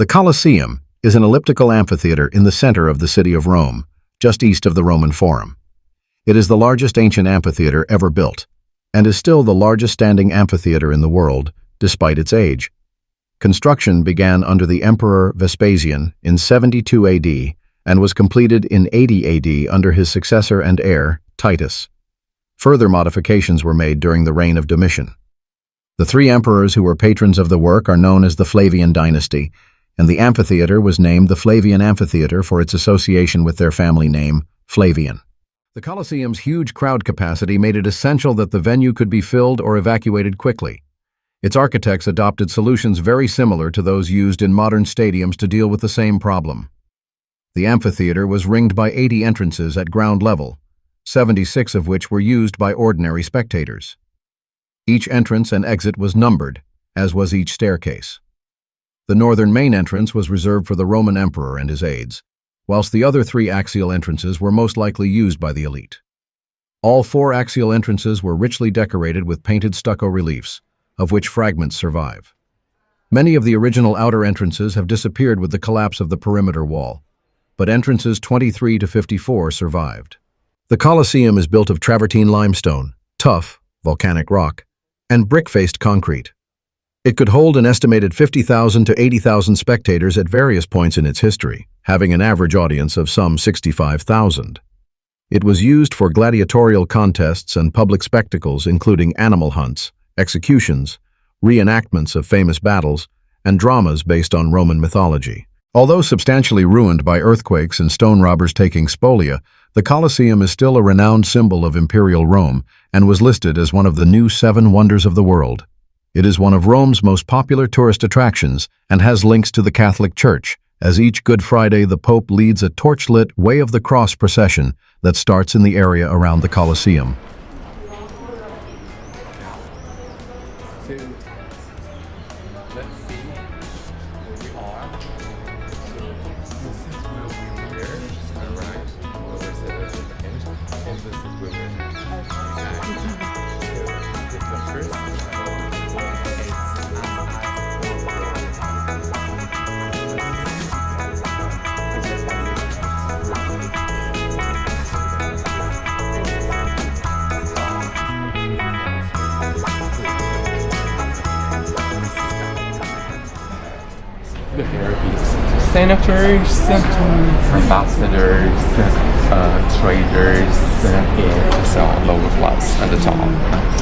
The Colosseum is an elliptical amphitheater in the center of the city of Rome, just east of the Roman Forum. It is the largest ancient amphitheater ever built, and is still the largest standing amphitheater in the world, despite its age. Construction began under the Emperor Vespasian in 72 AD and was completed in 80 AD under his successor and heir, Titus. Further modifications were made during the reign of Domitian. The three emperors who were patrons of the work are known as the Flavian dynasty, and the amphitheater was named the Flavian Amphitheater for its association with their family name, Flavian. The Colosseum's huge crowd capacity made it essential that the venue could be filled or evacuated quickly. Its architects adopted solutions very similar to those used in modern stadiums to deal with the same problem. The amphitheater was ringed by 80 entrances at ground level, 76 of which were used by ordinary spectators. Each entrance and exit was numbered, as was each staircase. The northern main entrance was reserved for the Roman emperor and his aides, whilst the other three axial entrances were most likely used by the elite. All four axial entrances were richly decorated with painted stucco reliefs, of which fragments survive. Many of the original outer entrances have disappeared with the collapse of the perimeter wall, but entrances 23 to 54 survived. The Colosseum is built of travertine limestone, tough, volcanic rock, and brick-faced concrete. It could hold an estimated 50,000 to 80,000 spectators at various points in its history, having an average audience of some 65,000. It was used for gladiatorial contests and public spectacles including animal hunts, executions, reenactments of famous battles, and dramas based on Roman mythology. Although substantially ruined by earthquakes and stone robbers taking spolia, the Colosseum is still a renowned symbol of imperial Rome and was listed as one of the new 7 wonders of the world. It is one of Rome's most popular tourist attractions and has links to the Catholic Church, as each Good Friday the Pope leads a torch-lit Way of the Cross procession that starts in the area around the Colosseum. Senators, ambassadors, traders, and so lower class at the top.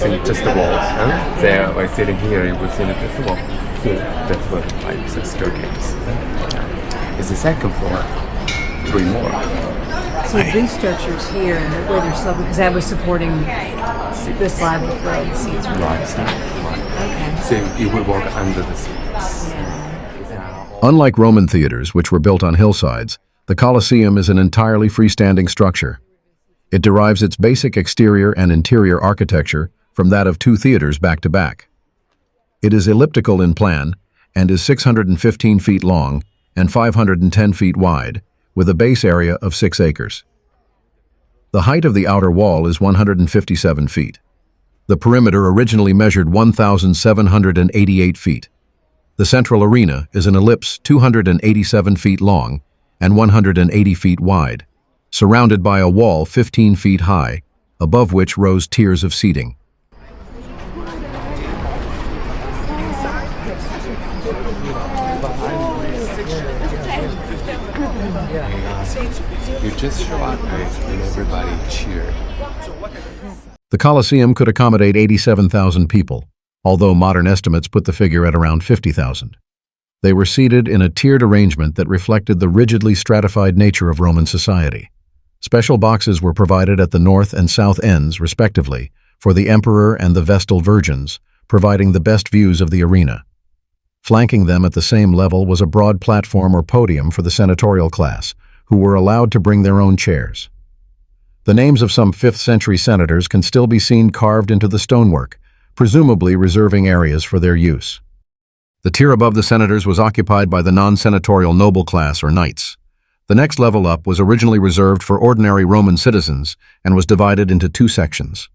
see just the walls. Huh? There, by sitting here, you will see just the wall. Here, that's what like the staircase. It's the second floor. 3 more. So these structures here, where they're still, because that was supporting this slab with road seats. Right. Okay. So you will walk under the seats. Unlike Roman theaters, which were built on hillsides, the Colosseum is an entirely freestanding structure. It derives its basic exterior and interior architecture from that of 2 theaters back to back. It is elliptical in plan and is 615 feet long and 510 feet wide, with a base area of 6 acres. The height of the outer wall is 157 feet. The perimeter originally measured 1,788 feet. The central arena is an ellipse 287 feet long and 180 feet wide, surrounded by a wall 15 feet high, above which rose tiers of seating. You just show up and everybody cheer. The Colosseum could accommodate 87,000 people, although modern estimates put the figure at around 50,000. They were seated in a tiered arrangement that reflected the rigidly stratified nature of Roman society. Special boxes were provided at the north and south ends, respectively, for the emperor and the Vestal virgins, providing the best views of the arena. Flanking them at the same level was a broad platform or podium for the senatorial class, who were allowed to bring their own chairs. The names of some 5th-century senators can still be seen carved into the stonework, presumably reserving areas for their use. The tier above the senators was occupied by the non-senatorial noble class or knights. The next level up was originally reserved for ordinary Roman citizens and was divided into 2 sections.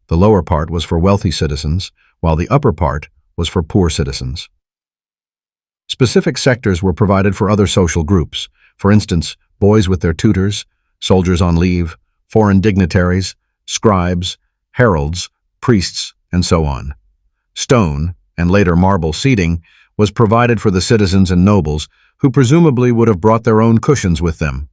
The lower part was for wealthy citizens, while the upper part was for poor citizens. Specific sectors were provided for other social groups, for instance, boys with their tutors, soldiers on leave, foreign dignitaries, scribes, heralds, priests, and so on. Stone, and later marble seating, was provided for the citizens and nobles, who presumably would have brought their own cushions with them.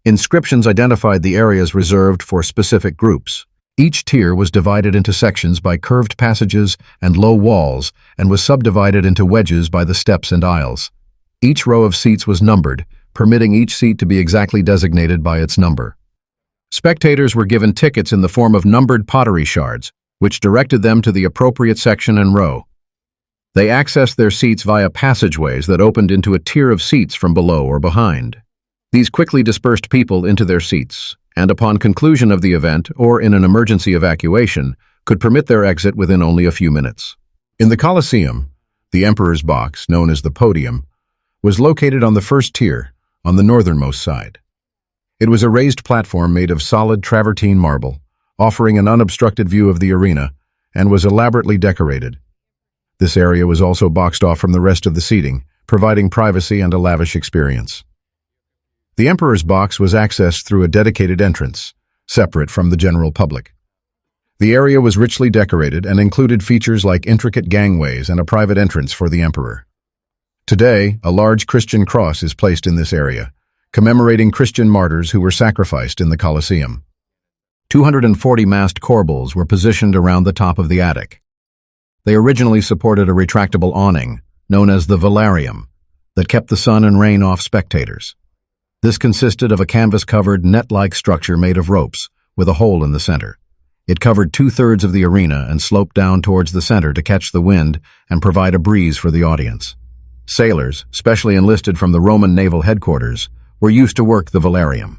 Inscriptions identified the areas reserved for specific groups. Each tier was divided into sections by curved passages and low walls and was subdivided into wedges by the steps and aisles. Each row of seats was numbered, permitting each seat to be exactly designated by its number. Spectators were given tickets in the form of numbered pottery shards, which directed them to the appropriate section and row. They accessed their seats via passageways that opened into a tier of seats from below or behind. These quickly dispersed people into their seats, and upon conclusion of the event or in an emergency evacuation, could permit their exit within only a few minutes. In the Colosseum, the emperor's box, known as the podium, was located on the first tier, on the northernmost side. It was a raised platform made of solid travertine marble, offering an unobstructed view of the arena, and was elaborately decorated. This area was also boxed off from the rest of the seating, providing privacy and a lavish experience. The emperor's box was accessed through a dedicated entrance, separate from the general public. The area was richly decorated and included features like intricate gangways and a private entrance for the emperor. Today, a large Christian cross is placed in this area, commemorating Christian martyrs who were sacrificed in the Colosseum. 240 mast corbels were positioned around the top of the attic. They originally supported a retractable awning, known as the velarium, that kept the sun and rain off spectators. This consisted of a canvas-covered, net-like structure made of ropes, with a hole in the center. It covered 2/3 of the arena and sloped down towards the center to catch the wind and provide a breeze for the audience. Sailors, specially enlisted from the Roman naval headquarters, were used to work the velarium.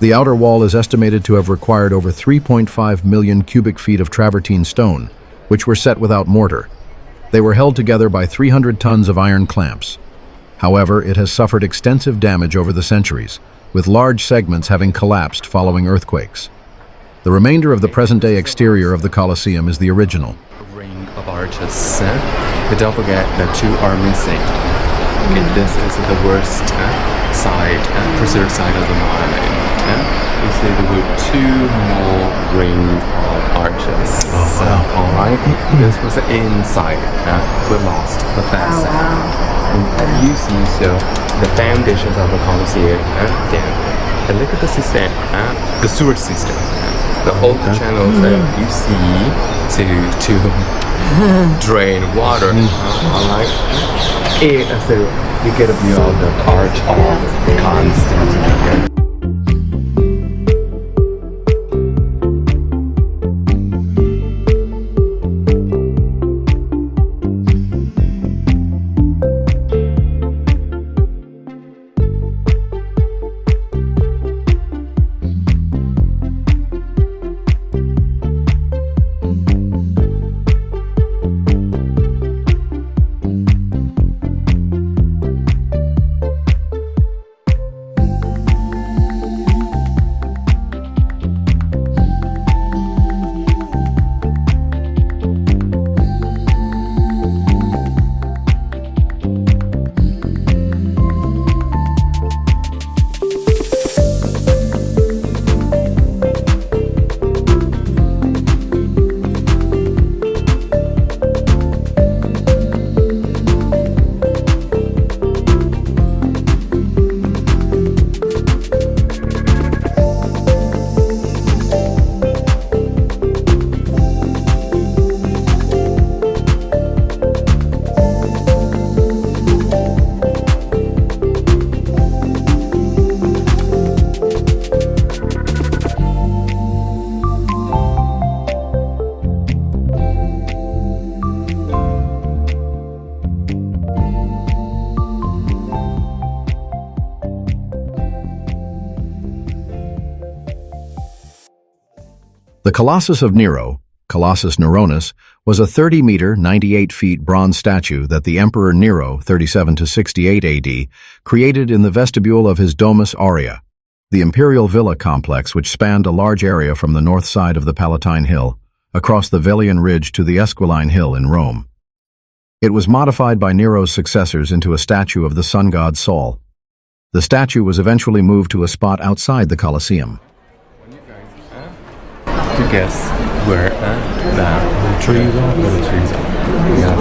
The outer wall is estimated to have required over 3.5 million cubic feet of travertine stone, which were set without mortar. They were held together by 300 tons of iron clamps. However, it has suffered extensive damage over the centuries, with large segments having collapsed following earthquakes. The remainder of the present-day exterior of the Colosseum is the original. Ring of arches. But don't forget the two are missing. Okay, this is the worst side, preserved side of the monument. You see there were two more ring of arches. Oh, wow. Alright, this was the inside. We lost the fence. And you see, so the foundations of the Colosseum, then look at the system, the sewer system. The old channels that you see to drain water. Alright, and so you get a view of the arch of Constantine. The Colossus of Nero, Colossus Neronis, was a 30-meter, 98 feet bronze statue that the Emperor Nero, 37 to 68 AD, created in the vestibule of his Domus Aurea, the imperial villa complex which spanned a large area from the north side of the Palatine Hill, across the Velian Ridge to the Esquiline Hill in Rome. It was modified by Nero's successors into a statue of the sun god Sol. The statue was eventually moved to a spot outside the Colosseum. To guess where the trees are? Where the trees are. Yes.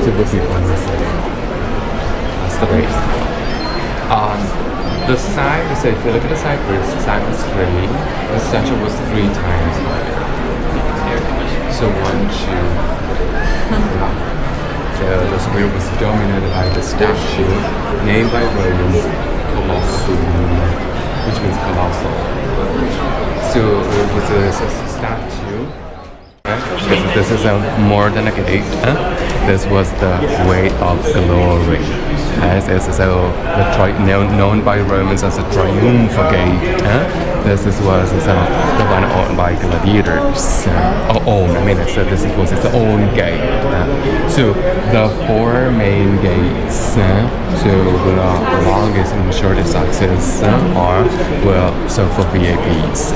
Super people in the city. That's the base. The side, so if you look at the side first, the side was straight. The statue was 3 times higher. So 1, 2. So the square was dominated by the statue named by Romans Colosseum, which means colossal. So it was a statue. Because this is more than a gate. This was the way of glory. As is known by Romans as a triumphal gate. This was the one owned by gladiators. So this was its own gate. So the 4 main gates, so the longest and shortest access are, so for VIPs.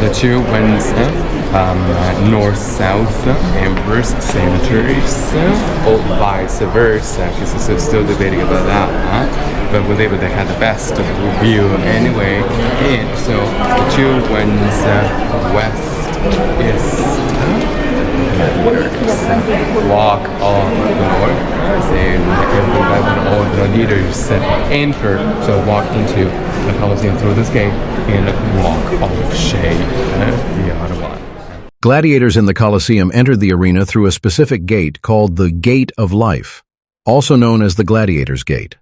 The 2 ones, north-south, emperors, senators, or vice versa, because it's still debating about that, but whatever, they had the best view anyway. And so the 2 ones, west, east, walk on the north, and all the leaders enter, so walk into the Colosseum through this gate and walk of shade, the other one. Gladiators in the Colosseum entered the arena through a specific gate called the Gate of Life, also known as the Gladiators' Gate.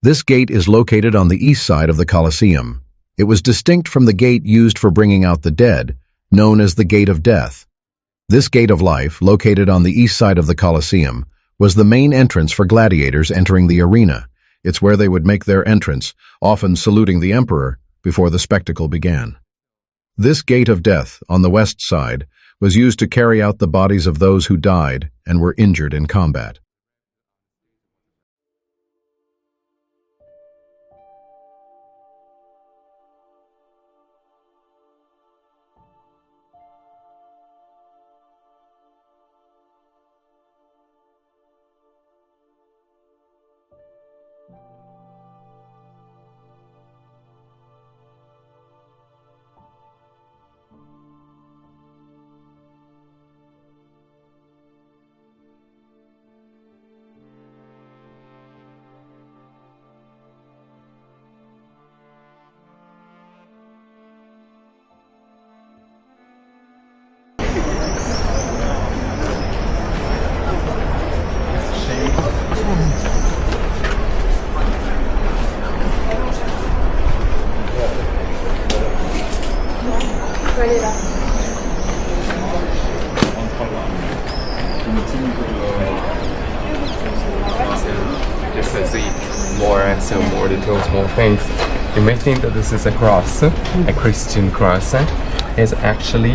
This gate is located on the east side of the Colosseum. It was distinct from the gate used for bringing out the dead, known as the Gate of Death. This Gate of Life, located on the east side of the Colosseum, was the main entrance for gladiators entering the arena. It's where they would make their entrance, often saluting the emperor, before the spectacle began. This gate of death, on the west side, was used to carry out the bodies of those who died and were injured in combat. Just to see more details, more things. You may think that this is a cross, a Christian cross. It's actually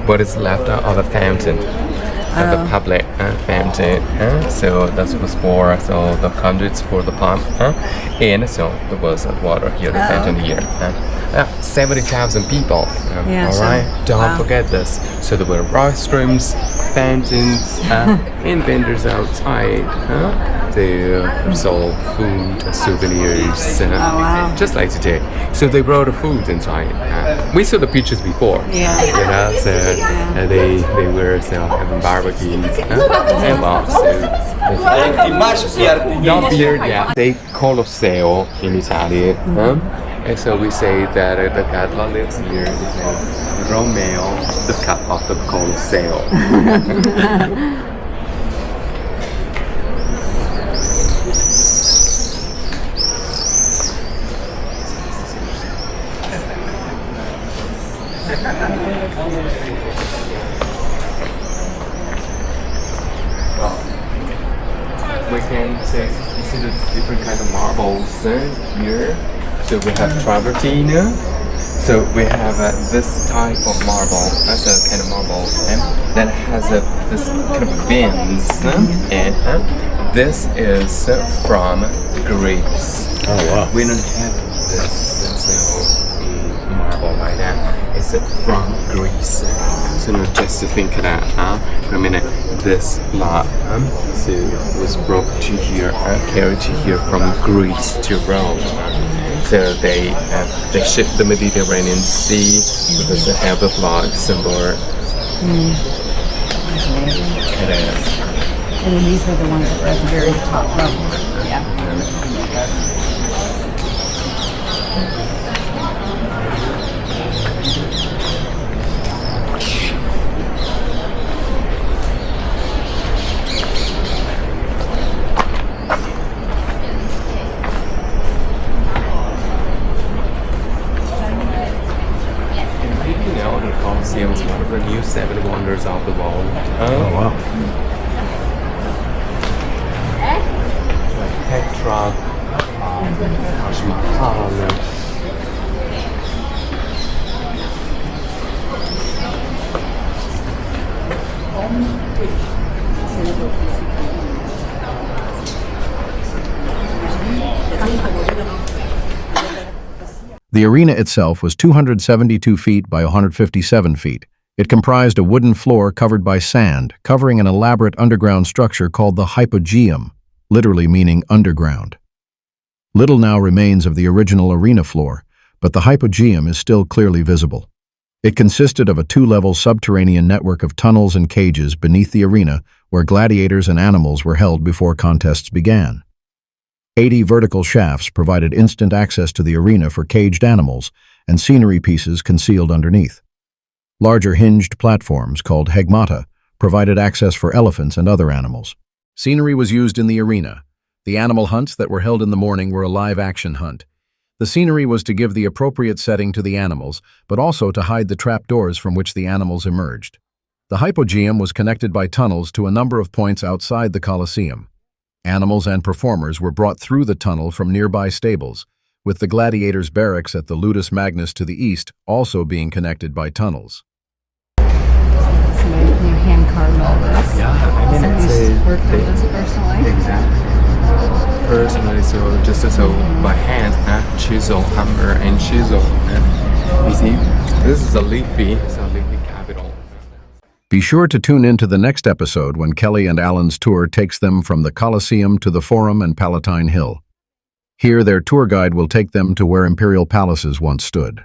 what is left of a fountain, the public fountain. So that was for the conduits for the pump, and so there was water here, the fountain here. 70,000 people. All right, don't forget this. So there were restrooms, fountains, and vendors outside. They sold food, souvenirs, just like today. So they brought the food inside. We saw the pictures before. So they were having barbecues and lots. Not beer, yeah. They Colosseum in Italian. And so we say that the Catla lives here. Romeo, the cat of the Colosseum. We can say, you see the different kind of marbles here. So we have travertine. So we have this type of marble. That's a kind of marble that has this kind of veins. And this is from Greece. Oh wow! We don't have this marble right now. It's from Greece. So now just to think of that, for a minute, this block was brought to here, carried to here from Greece to Rome. So they shipped the Mediterranean Sea because they have the flag symbol. It is. And then these are the ones that are at the very top level. Yeah. The Colosseum is one of the new 7 wonders of the world. Oh wow! It's like Petra, Taj Mahal. The arena itself was 272 feet by 157 feet. It comprised a wooden floor covered by sand, covering an elaborate underground structure called the hypogeum, literally meaning underground. Little now remains of the original arena floor, but the hypogeum is still clearly visible. It consisted of a 2-level subterranean network of tunnels and cages beneath the arena where gladiators and animals were held before contests began. 80 vertical shafts provided instant access to the arena for caged animals and scenery pieces concealed underneath. Larger hinged platforms, called hegmata, provided access for elephants and other animals. Scenery was used in the arena. The animal hunts that were held in the morning were a live-action hunt. The scenery was to give the appropriate setting to the animals, but also to hide the trapdoors from which the animals emerged. The hypogeum was connected by tunnels to a number of points outside the Colosseum. Animals and performers were brought through the tunnel from nearby stables, with the gladiators' barracks at the Ludus Magnus to the east also being connected by tunnels. Somebody can hand carve all this. Yeah, I mean, Somebody's worked on this personally. Exactly. Personally, so just so by hand, chisel, hammer, and chisel. You see, this is a leafy capital. Be sure to tune in to the next episode when Kelly and Alan's tour takes them from the Colosseum to the Forum and Palatine Hill. Here, their tour guide will take them to where imperial palaces once stood.